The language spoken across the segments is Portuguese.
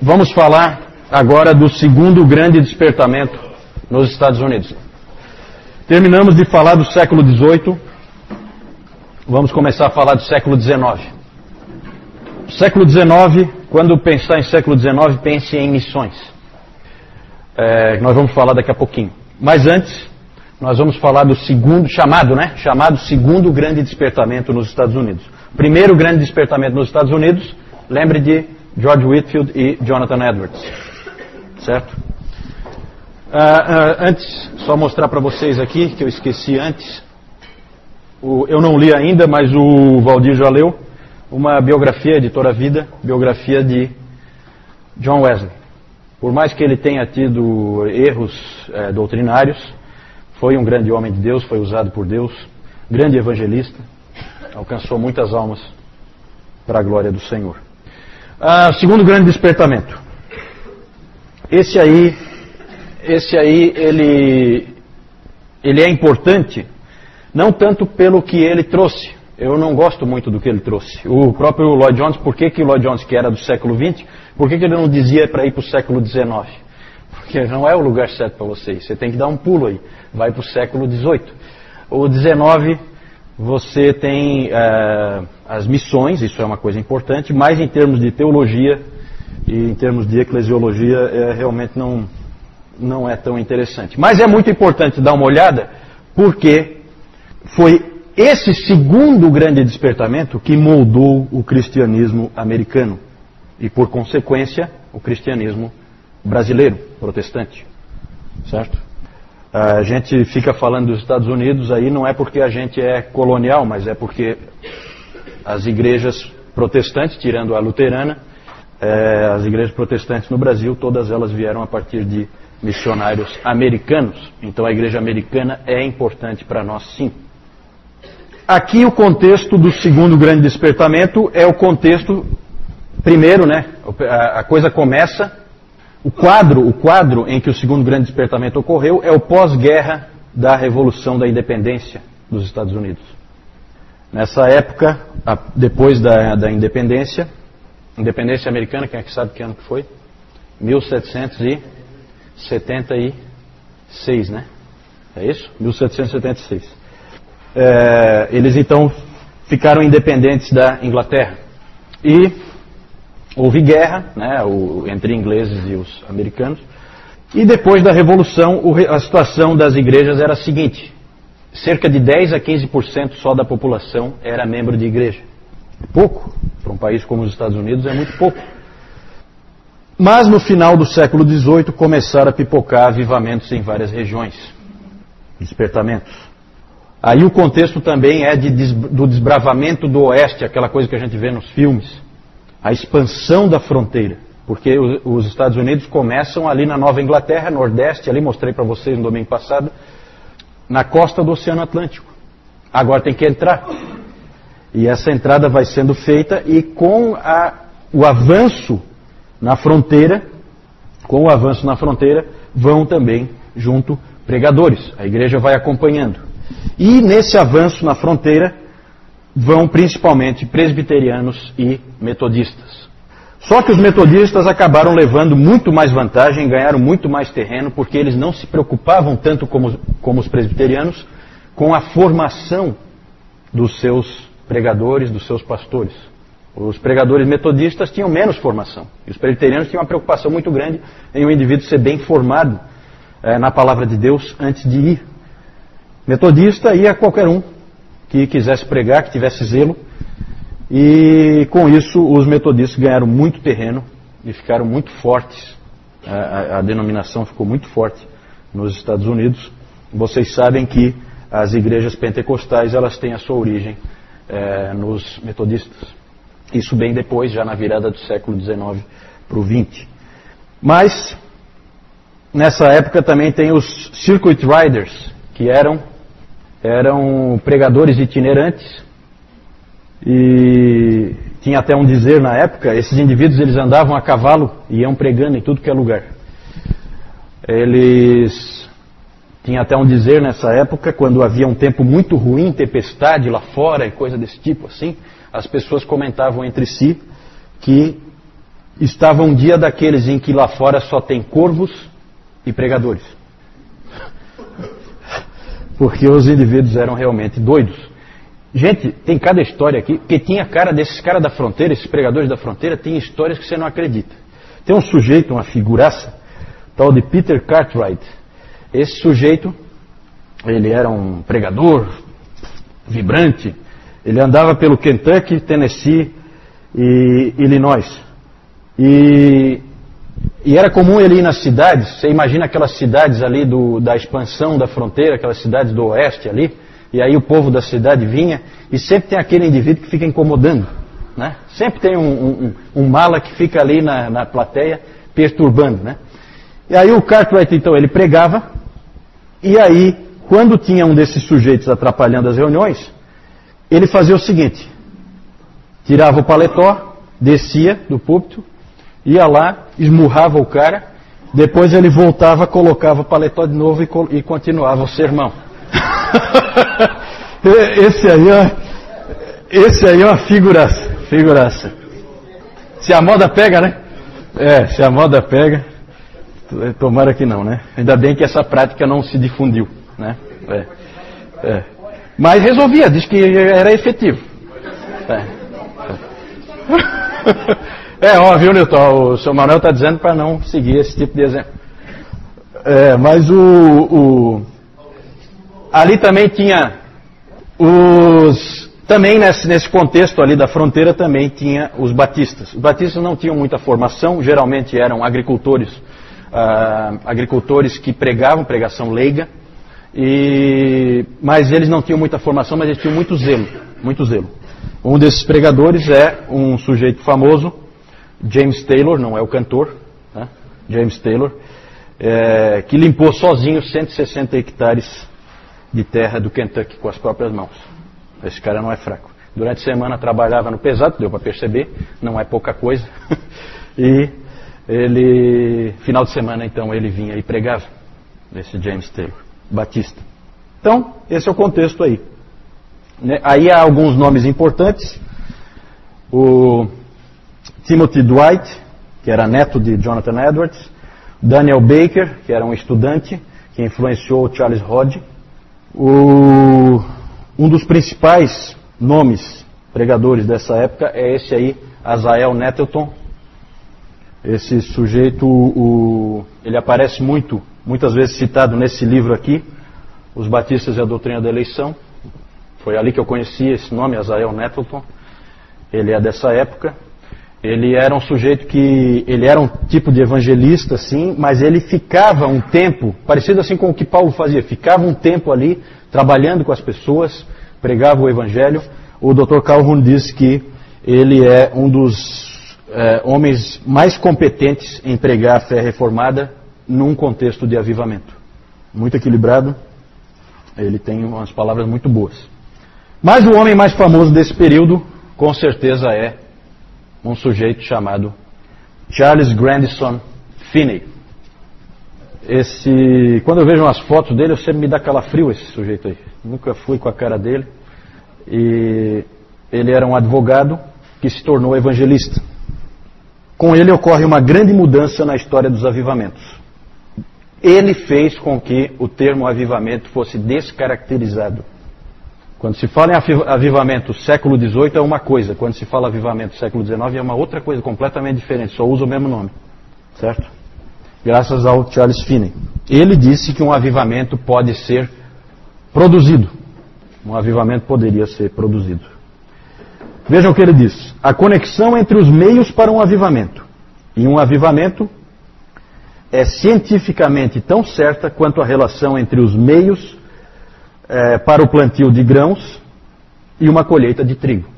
Vamos falar agora do segundo grande despertamento nos Estados Unidos. Terminamos de falar do século XVIII, vamos começar a falar do século XIX. Século XIX, quando pensar em século XIX, pense em missões. Nós vamos falar daqui a pouquinho. Mas antes, nós vamos falar do segundo, chamado segundo grande despertamento nos Estados Unidos. Primeiro grande despertamento nos Estados Unidos, lembre de George Whitefield e Jonathan Edwards. Certo? Antes, só mostrar para vocês aqui, que eu esqueci antes. Eu não li ainda, mas o Valdir já leu. Uma biografia, editora Vida, biografia de John Wesley. Por mais que ele tenha tido erros doutrinários, foi um grande homem de Deus, foi usado por Deus, grande evangelista, alcançou muitas almas para a glória do Senhor. Segundo grande despertamento. Esse aí ele é importante, não tanto pelo que ele trouxe. Eu não gosto muito do que ele trouxe. O próprio Lloyd Jones, por que o Lloyd Jones, que era do século XX, por que ele não dizia para ir para o século XIX? Porque não é o lugar certo para você ir. Você tem que dar um pulo aí. Vai para o século XVIII. O XIX, você tem as missões, isso é uma coisa importante, mas em termos de teologia e em termos de eclesiologia, realmente não é tão interessante. Mas é muito importante dar uma olhada, porque foi esse segundo grande despertamento que moldou o cristianismo americano e, por consequência, o cristianismo brasileiro, protestante. Certo? A gente fica falando dos Estados Unidos aí, não é porque a gente é colonial, mas é porque as igrejas protestantes, tirando a luterana, as igrejas protestantes no Brasil, todas elas vieram a partir de missionários americanos. Então a igreja americana é importante para nós, sim. Aqui o contexto do segundo grande despertamento é o contexto, primeiro, a coisa começa, o quadro em que o segundo grande despertamento ocorreu é o pós-guerra da Revolução da Independência dos Estados Unidos. Nessa época, depois da independência americana, quem é que sabe que ano que foi? 1776, né? É isso? 1776. Eles então ficaram independentes da Inglaterra. E houve guerra, entre ingleses e os americanos. E depois da Revolução, a situação das igrejas era a seguinte: cerca de 10 a 15% só da população era membro de igreja. Pouco, para um país como os Estados Unidos é muito pouco. Mas no final do século XVIII começaram a pipocar avivamentos em várias regiões, despertamentos. Aí o contexto também é do desbravamento do oeste, aquela coisa que a gente vê nos filmes. A expansão da fronteira. Porque os Estados Unidos começam ali na Nova Inglaterra, Nordeste, ali mostrei para vocês no domingo passado, na costa do Oceano Atlântico. Agora tem que entrar. E essa entrada vai sendo feita e com o avanço na fronteira, vão também junto pregadores. A igreja vai acompanhando. E nesse avanço na fronteira vão principalmente presbiterianos e metodistas. Só que os metodistas acabaram levando muito mais vantagem, ganharam muito mais terreno, porque eles não se preocupavam tanto como os presbiterianos com a formação dos seus pregadores, dos seus pastores. Os pregadores metodistas tinham menos formação. E os presbiterianos tinham uma preocupação muito grande em o indivíduo ser bem formado na palavra de Deus antes de ir. Metodista ia qualquer um que quisesse pregar, que tivesse zelo. E com isso os metodistas ganharam muito terreno e ficaram muito fortes. A denominação ficou muito forte nos Estados Unidos. Vocês sabem que as igrejas pentecostais elas têm a sua origem nos metodistas. Isso bem depois, já na virada do século XIX para o XX. Mas nessa época também tem os Circuit Riders, que eram pregadores itinerantes, e tinha até um dizer na época, esses indivíduos eles andavam a cavalo e iam pregando em tudo que é lugar. Eles tinham até um dizer nessa época, quando havia um tempo muito ruim, tempestade lá fora e coisa desse tipo assim, as pessoas comentavam entre si que estava um dia daqueles em que lá fora só tem corvos e pregadores. Porque os indivíduos eram realmente doidos. Gente, tem cada história aqui, que tinha cara desses caras da fronteira, esses pregadores da fronteira, tem histórias que você não acredita. Tem um sujeito, uma figuraça, tal de Peter Cartwright. Esse sujeito, ele era um pregador vibrante. Ele andava pelo Kentucky, Tennessee e Illinois. E era comum ele ir nas cidades. Você imagina aquelas cidades ali da expansão da fronteira, aquelas cidades do oeste ali. E aí o povo da cidade vinha e sempre tem aquele indivíduo que fica incomodando. Né? Sempre tem um mala que fica ali na plateia perturbando. Né? E aí o Cartwright, então, ele pregava. E aí, quando tinha um desses sujeitos atrapalhando as reuniões, ele fazia o seguinte: tirava o paletó, descia do púlpito, ia lá, esmurrava o cara, depois ele voltava, colocava o paletó de novo e continuava o sermão. Esse aí é uma figuraça. Se a moda pega, né? Se a moda pega, tomara que não, né? Ainda bem que essa prática não se difundiu, né? Mas resolvia, diz que era efetivo. Viu, Newton? O seu Manuel está dizendo para não seguir esse tipo de exemplo. Mas ali também tinha também nesse contexto ali da fronteira também tinha os batistas. Os batistas não tinham muita formação, geralmente eram agricultores que pregavam, pregação leiga, mas eles não tinham muita formação, mas eles tinham muito zelo. Um desses pregadores é um sujeito famoso, James Taylor, não é o cantor, né? James Taylor, que limpou sozinho 160 hectares de terra do Kentucky com as próprias mãos. Esse cara não é fraco. Durante a semana trabalhava no pesado, deu para perceber, não é pouca coisa. E final de semana então ele vinha e pregava, esse James Taylor, batista. Então, esse é o contexto aí. Aí há alguns nomes importantes. O Timothy Dwight, que era neto de Jonathan Edwards. Daniel Baker, que era um estudante que influenciou o Charles Hodge. Um dos principais nomes pregadores dessa época é esse aí, Azael Nettleton. Esse sujeito, ele aparece muitas vezes citado nesse livro aqui, Os Batistas e a Doutrina da Eleição. Foi ali que eu conheci esse nome, Azael Nettleton. Ele é dessa época. Ele era um sujeito ele era um tipo de evangelista, sim, mas ele ficava um tempo, parecido assim com o que Paulo fazia, ficava um tempo ali, trabalhando com as pessoas, pregava o evangelho. O Dr. Calhoun diz que ele é um dos homens mais competentes em pregar a fé reformada num contexto de avivamento. Muito equilibrado, ele tem umas palavras muito boas. Mas o homem mais famoso desse período, com certeza, é um sujeito chamado Charles Grandison Finney. Quando eu vejo umas fotos dele, eu sempre me dá calafrio esse sujeito aí. Nunca fui com a cara dele. E ele era um advogado que se tornou evangelista. Com ele ocorre uma grande mudança na história dos avivamentos. Ele fez com que o termo avivamento fosse descaracterizado. Quando se fala em avivamento século XVIII é uma coisa, quando se fala avivamento século XIX é uma outra coisa completamente diferente, só usa o mesmo nome, certo? Graças ao Charles Finney. Ele disse que um avivamento pode ser produzido. Um avivamento poderia ser produzido. Vejam o que ele diz. A conexão entre os meios para um avivamento e um avivamento é cientificamente tão certa quanto a relação entre os meios para o plantio de grãos e uma colheita de trigo.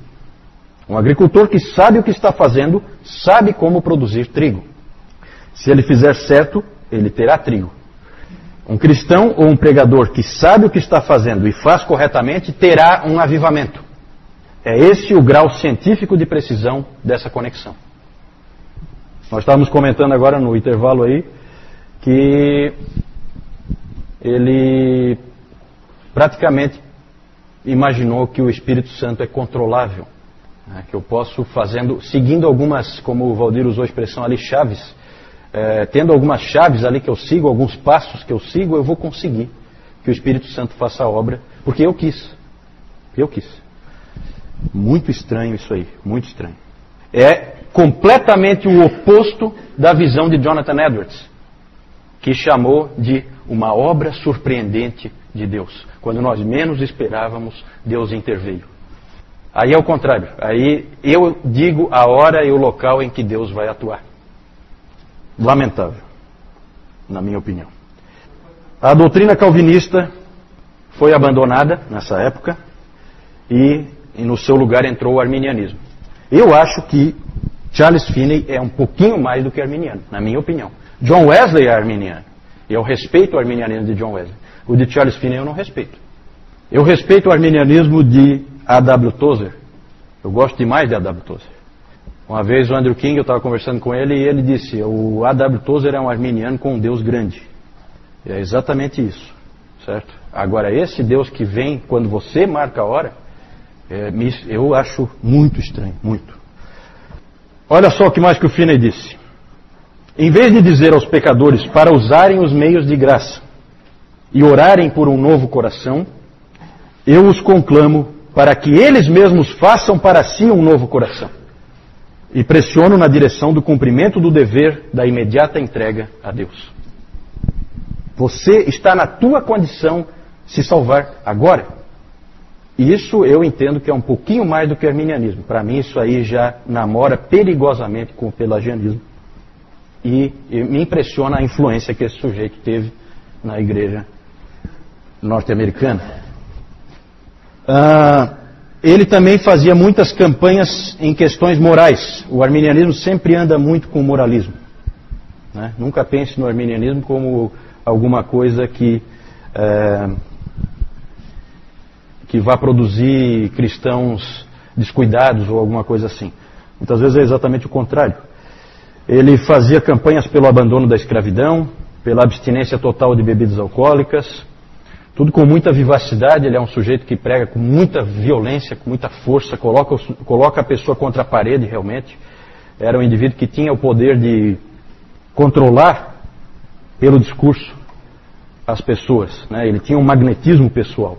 Um agricultor que sabe o que está fazendo, sabe como produzir trigo. Se ele fizer certo, ele terá trigo. Um cristão ou um pregador que sabe o que está fazendo e faz corretamente, terá um avivamento. É esse o grau científico de precisão dessa conexão. Nós estávamos comentando agora no intervalo aí que ele praticamente imaginou que o Espírito Santo é controlável. né, que eu posso seguindo algumas, como o Valdir usou a expressão ali, chaves, tendo algumas chaves ali que eu sigo, alguns passos que eu sigo, eu vou conseguir que o Espírito Santo faça a obra, porque eu quis. Eu quis. Muito estranho isso aí, muito estranho. É completamente o oposto da visão de Jonathan Edwards, que chamou de uma obra surpreendente de Deus. Quando nós menos esperávamos, Deus interveio. Aí é o contrário. Aí eu digo a hora e o local em que Deus vai atuar. Lamentável, na minha opinião. A doutrina calvinista foi abandonada nessa época e no seu lugar entrou o arminianismo. Eu acho que Charles Finney é um pouquinho mais do que arminiano, na minha opinião. John Wesley é arminiano. Eu respeito o arminianismo de John Wesley. O de Charles Finney eu não respeito. Eu respeito o arminianismo de A.W. Tozer. Eu gosto demais de A.W. Tozer. Uma vez o Andrew King, eu estava conversando com ele e ele disse: o A.W. Tozer é um arminiano com um Deus grande. E é exatamente isso, certo? Agora, esse Deus que vem quando você marca a hora, eu acho muito estranho, muito. Olha só o que mais que o Finney disse. Em vez de dizer aos pecadores para usarem os meios de graça e orarem por um novo coração, eu os conclamo para que eles mesmos façam para si um novo coração. E pressiono na direção do cumprimento do dever da imediata entrega a Deus. Você está na tua condição se salvar agora. E isso eu entendo que é um pouquinho mais do que arminianismo. Para mim isso aí já namora perigosamente com o pelagianismo. E me impressiona a influência que esse sujeito teve na igreja norte-americana. Ele também fazia muitas campanhas em questões morais. O arminianismo sempre anda muito com o moralismo, né? Nunca pense no arminianismo como alguma coisa que vá produzir cristãos descuidados ou alguma coisa assim. Muitas vezes é exatamente o contrário. Ele fazia campanhas pelo abandono da escravidão, pela abstinência total de bebidas alcoólicas, tudo com muita vivacidade. Ele é um sujeito que prega com muita violência, com muita força, coloca a pessoa contra a parede realmente. Era um indivíduo que tinha o poder de controlar pelo discurso as pessoas, né? Ele tinha um magnetismo pessoal.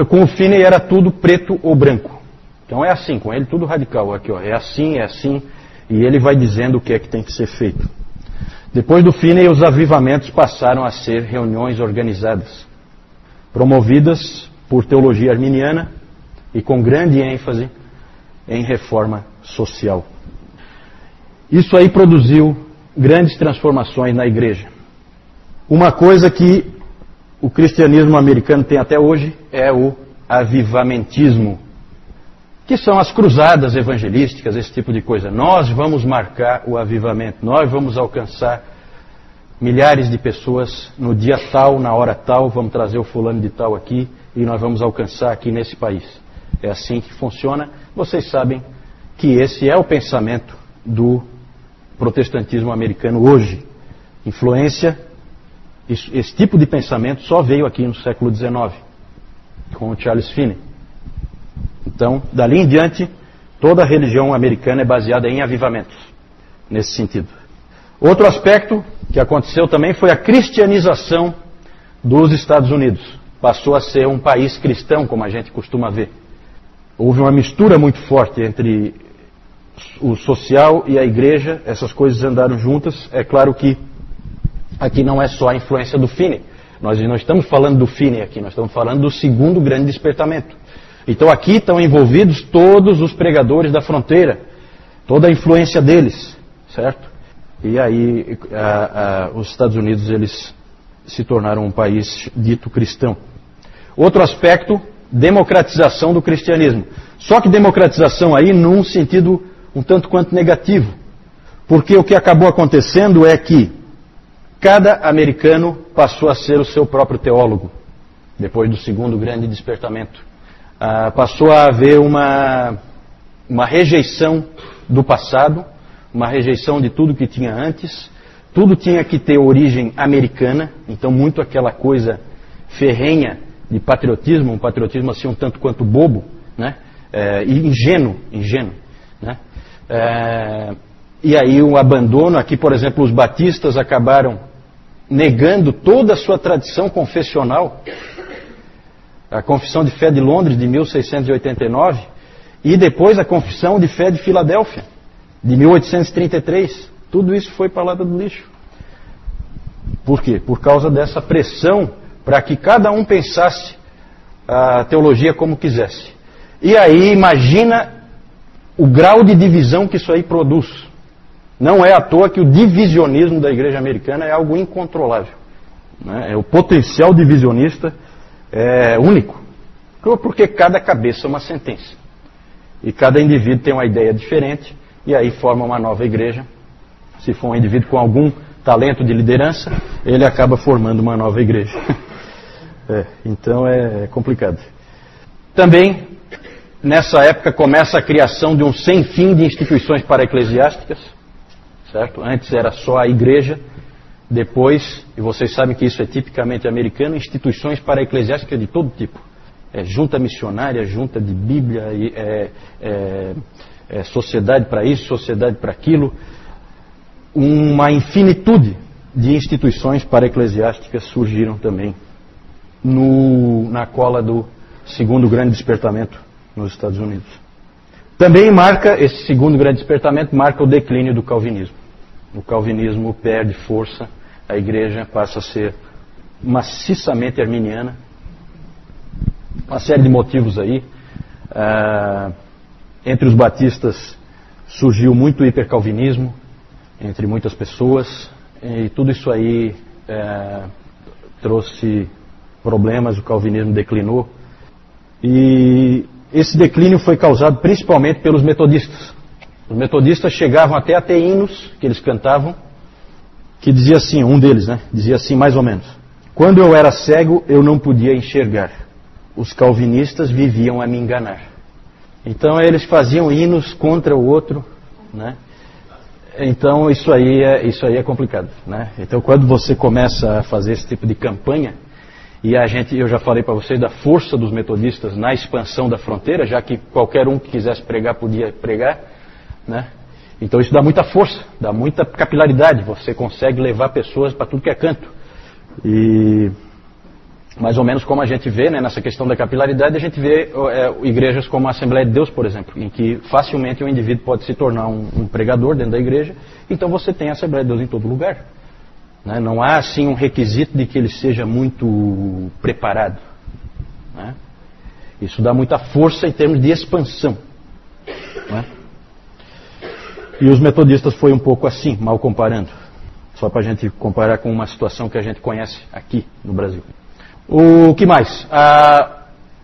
Com o Finney era tudo preto ou branco. Então é assim, com ele tudo radical. Aqui, ó, é assim, e ele vai dizendo o que é que tem que ser feito. Depois do Finney, os avivamentos passaram a ser reuniões organizadas, promovidas por teologia arminiana e com grande ênfase em reforma social. Isso aí produziu grandes transformações na igreja. Uma coisa que o cristianismo americano tem até hoje é o avivamentismo, que são as cruzadas evangelísticas, esse tipo de coisa. Nós vamos marcar o avivamento, nós vamos alcançar milhares de pessoas no dia tal, na hora tal, vamos trazer o fulano de tal aqui e nós vamos alcançar aqui nesse país. É assim que funciona. Vocês sabem que esse é o pensamento do protestantismo americano hoje. Influência, esse tipo de pensamento só veio aqui no século XIX, com o Charles Finney. Então, dali em diante, toda a religião americana é baseada em avivamentos, nesse sentido. Outro aspecto que aconteceu também foi a cristianização dos Estados Unidos. Passou a ser um país cristão, como a gente costuma ver. Houve uma mistura muito forte entre o social e a igreja, essas coisas andaram juntas. É claro que aqui não é só a influência do Finney. Nós não estamos falando do Finney aqui, nós estamos falando do segundo grande despertamento. Então aqui estão envolvidos todos os pregadores da fronteira, toda a influência deles, certo? E aí os Estados Unidos eles se tornaram um país dito cristão. Outro aspecto, democratização do cristianismo. Só que democratização aí num sentido um tanto quanto negativo. Porque o que acabou acontecendo é que cada americano passou a ser o seu próprio teólogo, depois do segundo grande despertamento. Passou a haver uma rejeição do passado, uma rejeição de tudo que tinha antes. Tudo tinha que ter origem americana, então muito aquela coisa ferrenha de patriotismo, um patriotismo assim um tanto quanto bobo, né? E ingênuo, né? E aí o abandono, aqui por exemplo os batistas acabaram negando toda a sua tradição confessional, a Confissão de Fé de Londres de 1689 e depois a Confissão de Fé de Filadélfia de 1833, tudo isso foi para a lata do lixo. Por quê? Por causa dessa pressão para que cada um pensasse a teologia como quisesse. E aí imagina o grau de divisão que isso aí produz. Não é à toa que o divisionismo da igreja americana é algo incontrolável, né? O potencial divisionista é único, porque cada cabeça é uma sentença. E cada indivíduo tem uma ideia diferente, e aí forma uma nova igreja. Se for um indivíduo com algum talento de liderança, ele acaba formando uma nova igreja. Então é complicado. Também, nessa época, começa a criação de um sem fim de instituições para-eclesiásticas, certo? Antes era só a igreja, depois, e vocês sabem que isso é tipicamente americano, instituições para-eclesiásticas de todo tipo. Junta missionária, junta de Bíblia, sociedade para isso, sociedade para aquilo. Uma infinitude de instituições para-eclesiásticas surgiram também na cola do segundo grande despertamento nos Estados Unidos. Também esse segundo grande despertamento marca o declínio do calvinismo. O calvinismo perde força, a igreja passa a ser maciçamente arminiana. Uma série de motivos aí. Entre os batistas surgiu muito hipercalvinismo, entre muitas pessoas, e tudo isso aí trouxe problemas, o calvinismo declinou. E esse declínio foi causado principalmente pelos metodistas. Os metodistas chegavam até a ter hinos que eles cantavam, que dizia assim, um deles, né? Dizia assim mais ou menos: quando eu era cego, eu não podia enxergar. Os calvinistas viviam a me enganar. Então eles faziam hinos contra o outro, né? Então isso aí é complicado, né? Então quando você começa a fazer esse tipo de campanha, e eu já falei para vocês da força dos metodistas na expansão da fronteira, já que qualquer um que quisesse pregar podia pregar, né? Então isso dá muita força, dá muita capilaridade, você consegue levar pessoas para tudo que é canto. E mais ou menos como a gente vê, né, nessa questão da capilaridade, a gente vê igrejas como a Assembleia de Deus, por exemplo, em que facilmente um indivíduo pode se tornar um pregador dentro da igreja, então você tem a Assembleia de Deus em todo lugar. Né? Não há assim um requisito de que ele seja muito preparado. Né? Isso dá muita força em termos de expansão. Né? E os metodistas foi um pouco assim, mal comparando. Só para a gente comparar com uma situação que a gente conhece aqui no Brasil. O que mais?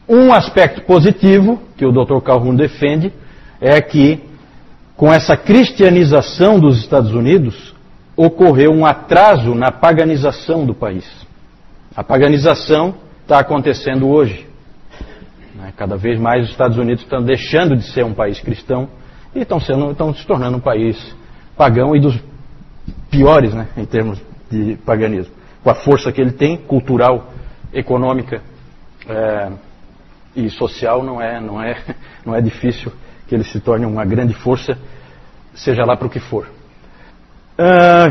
Um aspecto positivo que o Dr. Calhoun defende é que, com essa cristianização dos Estados Unidos, ocorreu um atraso na paganização do país. A paganização está acontecendo hoje. Cada vez mais os Estados Unidos estão deixando de ser um país cristão e estão se tornando um país pagão e dos piores, né, em termos de paganismo. Com a força que ele tem, cultural, econômica e social, não é difícil que ele se torne uma grande força, seja lá para o que for.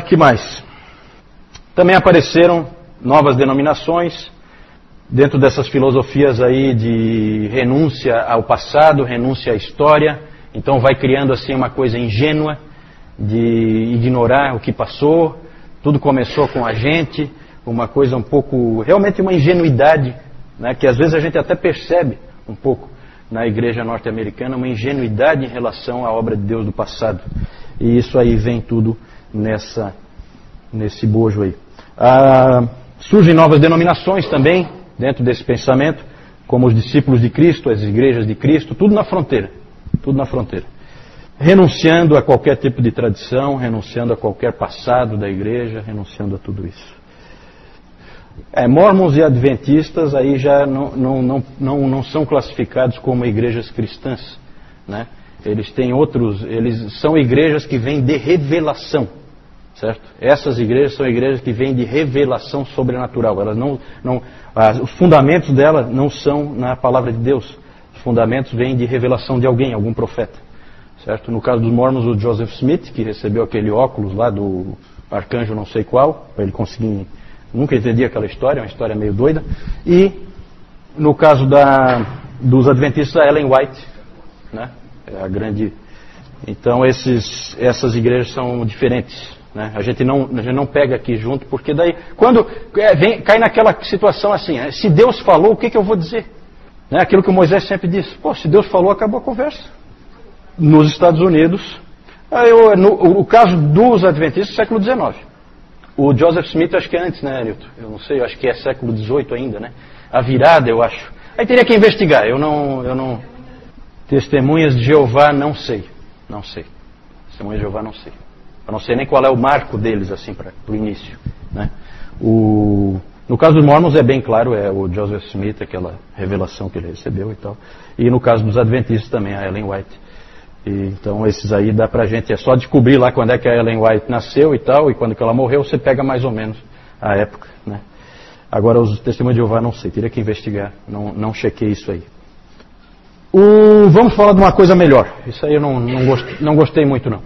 Que mais? Também apareceram novas denominações dentro dessas filosofias aí de renúncia ao passado, renúncia à história. Então vai criando assim uma coisa ingênua de ignorar o que passou. Tudo começou com a gente, uma coisa um pouco, realmente uma ingenuidade, né, que às vezes a gente até percebe um pouco na igreja norte-americana, uma ingenuidade em relação à obra de Deus do passado. E isso aí vem tudo nesse bojo aí. Surgem novas denominações também dentro desse pensamento, como os discípulos de Cristo, as igrejas de Cristo, tudo na fronteira. Renunciando a qualquer tipo de tradição, renunciando a qualquer passado da igreja, renunciando a tudo isso. Mormons e adventistas aí já não são classificados como igrejas cristãs, né? Eles são igrejas que vêm de revelação, certo? Essas igrejas são igrejas que vêm de revelação sobrenatural. Elas os fundamentos delas não são na palavra de Deus. Os fundamentos vêm de revelação de alguém, algum profeta, certo? No caso dos Mormons, o Joseph Smith, que recebeu aquele óculos lá do arcanjo não sei qual, para ele conseguir... Nunca entendi aquela história, é uma história meio doida. E no caso dos adventistas, a Ellen White, né? É a grande... Então essas igrejas são diferentes, né? A gente não pega aqui junto, porque daí, quando cai naquela situação assim, se Deus falou, o que eu vou dizer? Né? Aquilo que o Moisés sempre disse, se Deus falou, acabou a conversa. Nos Estados Unidos, o caso dos adventistas, século XIX. O Joseph Smith, acho que é antes, né, Newton? Eu não sei, eu acho que é século XVIII ainda, né? A virada, eu acho. Aí teria que investigar, eu não... Testemunhas de Jeová, não sei. Não sei. Testemunhas de Jeová, não sei. Eu não sei nem qual é o marco deles, assim, para o início, né? No caso dos Mormons é bem claro, é o Joseph Smith, aquela revelação que ele recebeu e tal. E no caso dos adventistas também, a Ellen White. Então esses aí dá pra gente, é só descobrir lá quando é que a Ellen White nasceu e tal, e quando que ela morreu, você pega mais ou menos a época, né? Agora os testemunhos de Jeová não sei, teria que investigar, não chequei isso aí. Vamos falar de uma coisa melhor, isso aí eu não gostei muito não.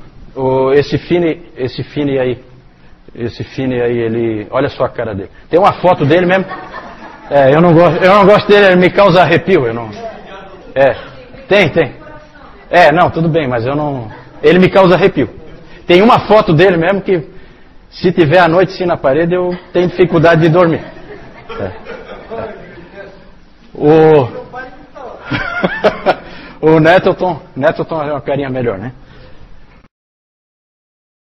Esse Finney aí, ele, olha só a cara dele. Tem uma foto dele mesmo, eu não gosto dele, ele me causa arrepio, tem. Não, tudo bem, mas ele me causa arrepio. Tem uma foto dele mesmo que, se tiver à noite sim na parede, eu tenho dificuldade de dormir. O Nettleton é uma carinha melhor, né?